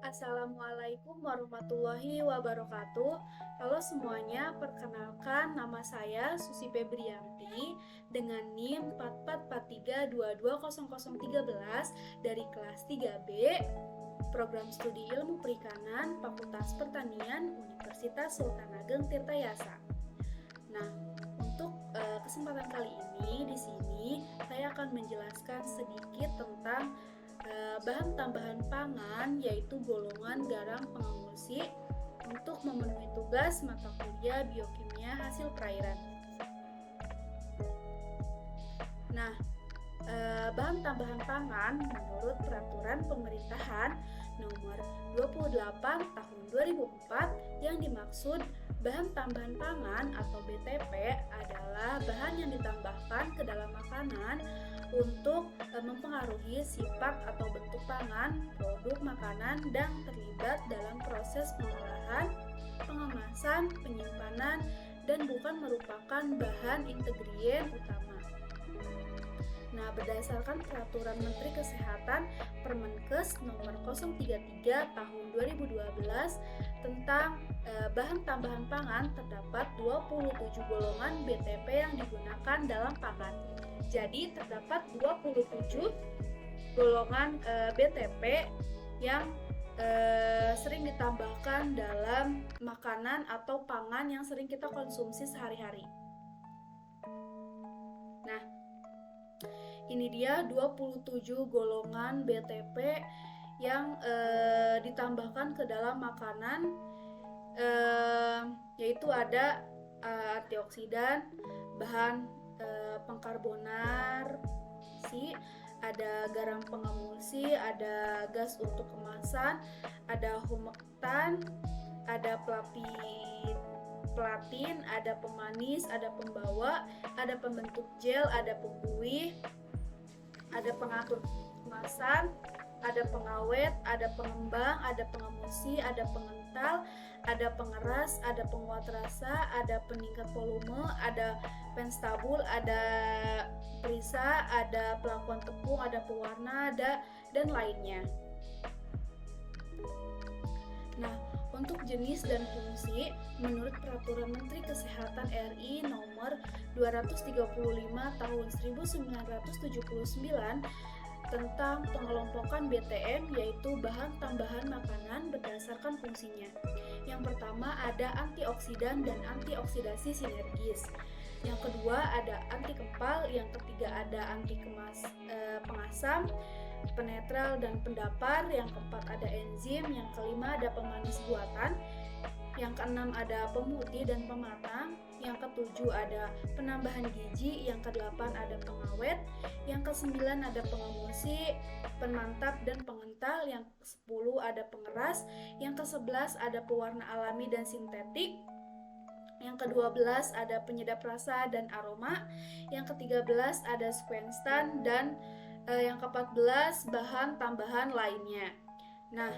Assalamualaikum warahmatullahi wabarakatuh. Halo semuanya, perkenalkan nama saya Susi Febrianti dengan NIM 4443220013 dari kelas 3B Program Studi Ilmu Perikanan Fakultas Pertanian Universitas Sultan Ageng Tirtayasa. Nah, untuk kesempatan kali ini di sini saya akan menjelaskan sedikit tentang bahan tambahan pangan, yaitu golongan garam pengemulsi untuk memenuhi tugas mata kuliah biokimia hasil perairan. Nah, bahan tambahan pangan menurut peraturan pemerintahan nomor 28 tahun 2004 yang dimaksud bahan tambahan pangan atau BTP adalah bahan yang ditambahkan ke dalam makanan untuk mempengaruhi sifat atau bentuk pangan, produk makanan, dan terlibat dalam proses pengolahan, pengemasan, penyimpanan, dan bukan merupakan bahan integrien utama. Nah, berdasarkan Peraturan Menteri Kesehatan Permenkes nomor 033 tahun 2012 tentang bahan tambahan pangan, terdapat 27 golongan BTP yang digunakan dalam pangan. Jadi terdapat 27 golongan BTP yang sering ditambahkan dalam makanan atau pangan yang sering kita konsumsi sehari-hari. Nah, ini dia 27 golongan BTP yang ditambahkan ke dalam makanan, yaitu ada antioksidan, bahan pengkarbonasi, ada garam pengemulsi, ada gas untuk kemasan, ada humektan, ada pelatin, ada pemanis, ada pembawa, ada pembentuk gel, ada pembuih, ada pengatur kemasan, ada pengawet, ada pengembang, ada pengemulsi, ada pengental, ada pengeras, ada penguat rasa, ada peningkat volume, ada penstabul, ada perisa, ada pelakuan tepung, ada pewarna, dan lainnya. Nah, untuk jenis dan fungsi, menurut Peraturan Menteri Kesehatan RI nomor 235 tahun 1979 tentang pengelompokan BTM, yaitu bahan tambahan makanan berdasarkan fungsinya. Yang pertama ada antioksidan dan antioksidasi sinergis. Yang kedua ada anti kempal, yang ketiga ada anti pengasam, penetral dan pendapar, yang keempat ada enzim, yang kelima ada pemanis buatan, yang keenam ada pemutih dan pematang, yang ketujuh ada penambahan gizi, yang kedelapan ada pengawet, yang kesembilan ada pengemulsi, penmantap dan pengental, yang kesepuluh ada pengeras, yang kesebelas ada pewarna alami dan sintetik, yang ke-12 ada penyedap rasa dan aroma, yang ke-13 ada squenstan, dan yang ke-14 bahan tambahan lainnya. Nah,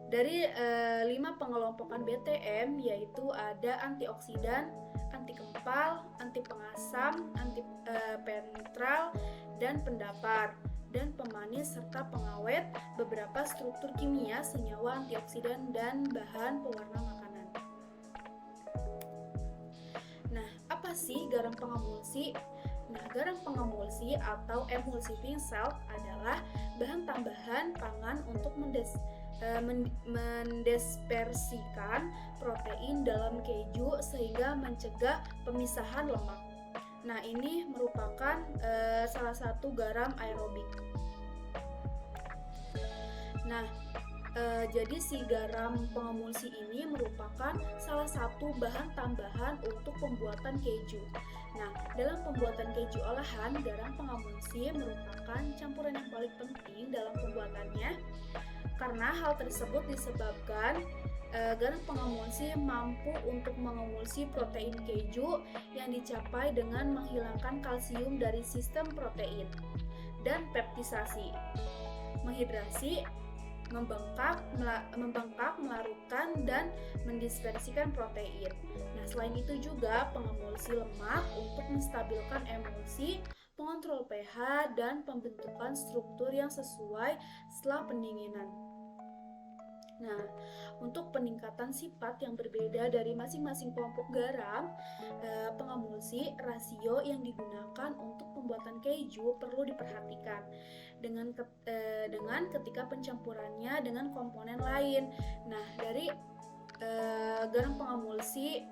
dari 5 pengelompokan BTM yaitu ada antioksidan, anti kempal, anti pengasam, anti pentral, dan pendapar, dan pemanis serta pengawet, beberapa struktur kimia senyawa antioksidan dan bahan pewarna makanan. Nah, apa sih garam pengemulsi? Nah, garam pengemulsi atau emulsifying salt adalah bahan tambahan pangan untuk mendispersikan protein dalam keju sehingga mencegah pemisahan lemak. Nah, ini merupakan salah satu garam aerobik. Nah, jadi si garam pengemulsi ini merupakan salah satu bahan tambahan untuk pembuatan keju. Nah, dalam pembuatan keju olahan, garam pengemulsi merupakan campuran yang paling penting dalam pembuatannya. Karena hal tersebut disebabkan garam pengemulsi mampu untuk mengemulsi protein keju yang dicapai dengan menghilangkan kalsium dari sistem protein dan peptisasi, menghidrasi, membengkak, melarutkan, dan mendispersikan protein. Nah, selain itu juga pengemulsi lemak untuk menstabilkan emulsi, pengontrol pH, dan pembentukan struktur yang sesuai setelah pendinginan. Nah, untuk peningkatan sifat yang berbeda dari masing-masing kelompok garam, pengemulsi rasio yang digunakan untuk pembuatan keju perlu diperhatikan dengan ketika pencampurannya dengan komponen lain. Nah, dari garam pengemulsi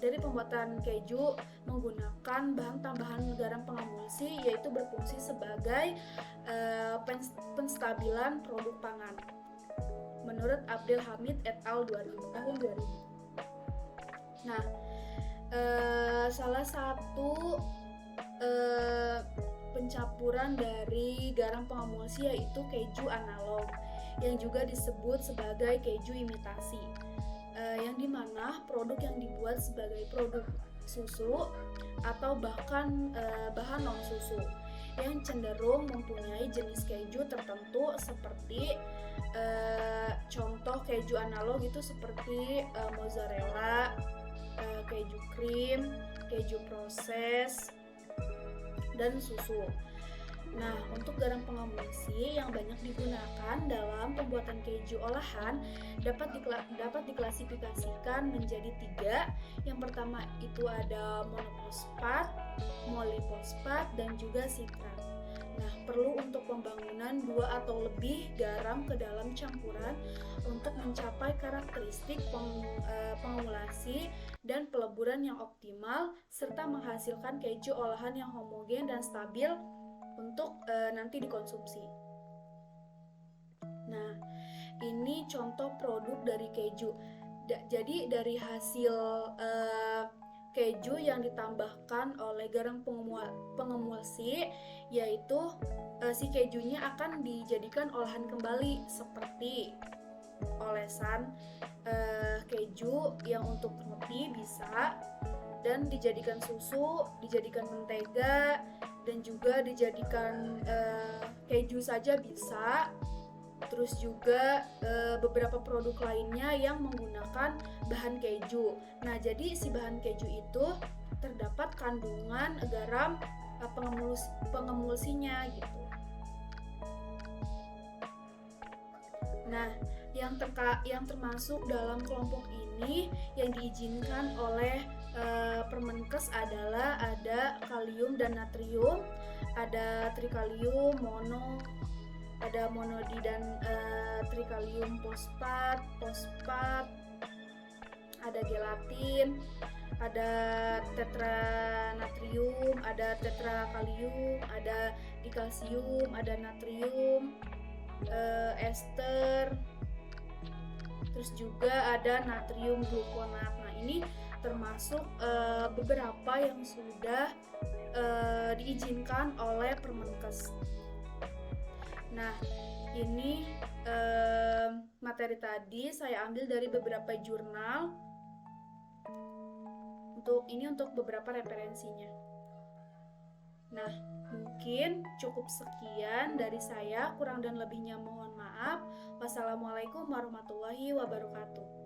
dari pembuatan keju menggunakan bahan tambahan garam pengemulsi, yaitu berfungsi sebagai penstabilan produk pangan. Menurut Abdel Hamid et al. Tahun 2000. Nah, salah satu pencampuran dari garam pengemulsi yaitu keju analog, yang juga disebut sebagai keju imitasi, yang dimana produk yang dibuat sebagai produk susu atau bahkan bahan non susu yang cenderung mempunyai jenis keju tertentu seperti contoh keju analog itu seperti mozzarella, keju krim, keju proses, dan susu. Nah, untuk garam pengemulsi yang banyak digunakan dalam pembuatan keju olahan dapat diklasifikasikan menjadi 3. Yang pertama itu ada monofosfat, molifosfat, dan juga sitrat. Nah, perlu untuk pembangunan 2 atau lebih garam ke dalam campuran untuk mencapai karakteristik pengumulasi dan peleburan yang optimal serta menghasilkan keju olahan yang homogen dan stabil untuk nanti dikonsumsi. Nah, ini contoh produk dari keju. Jadi dari hasil keju yang ditambahkan oleh garam pengemulsi, yaitu si kejunya akan dijadikan olahan kembali seperti olesan keju yang untuk roti bisa, dan dijadikan susu, dijadikan mentega, dan juga dijadikan keju saja bisa. Terus juga beberapa produk lainnya yang menggunakan bahan keju. Nah, jadi si bahan keju itu terdapat kandungan garam pengemulsinya gitu. Nah, yang termasuk dalam kelompok ini yang diizinkan oleh Permenkes adalah ada kalium dan natrium, ada trikalium mono, ada monodi dan trikalium fosfat, ada gelatin, ada tetranatrium, ada tetrakalium, ada dikalsium, ada natrium, ester, terus juga ada natrium glukonat. Nah, ini termasuk beberapa yang sudah diizinkan oleh Permenkes. Nah, ini materi tadi saya ambil dari beberapa jurnal. Untuk beberapa referensinya. Nah, mungkin cukup sekian dari saya. Kurang dan lebihnya mohon maaf. Wassalamualaikum warahmatullahi wabarakatuh.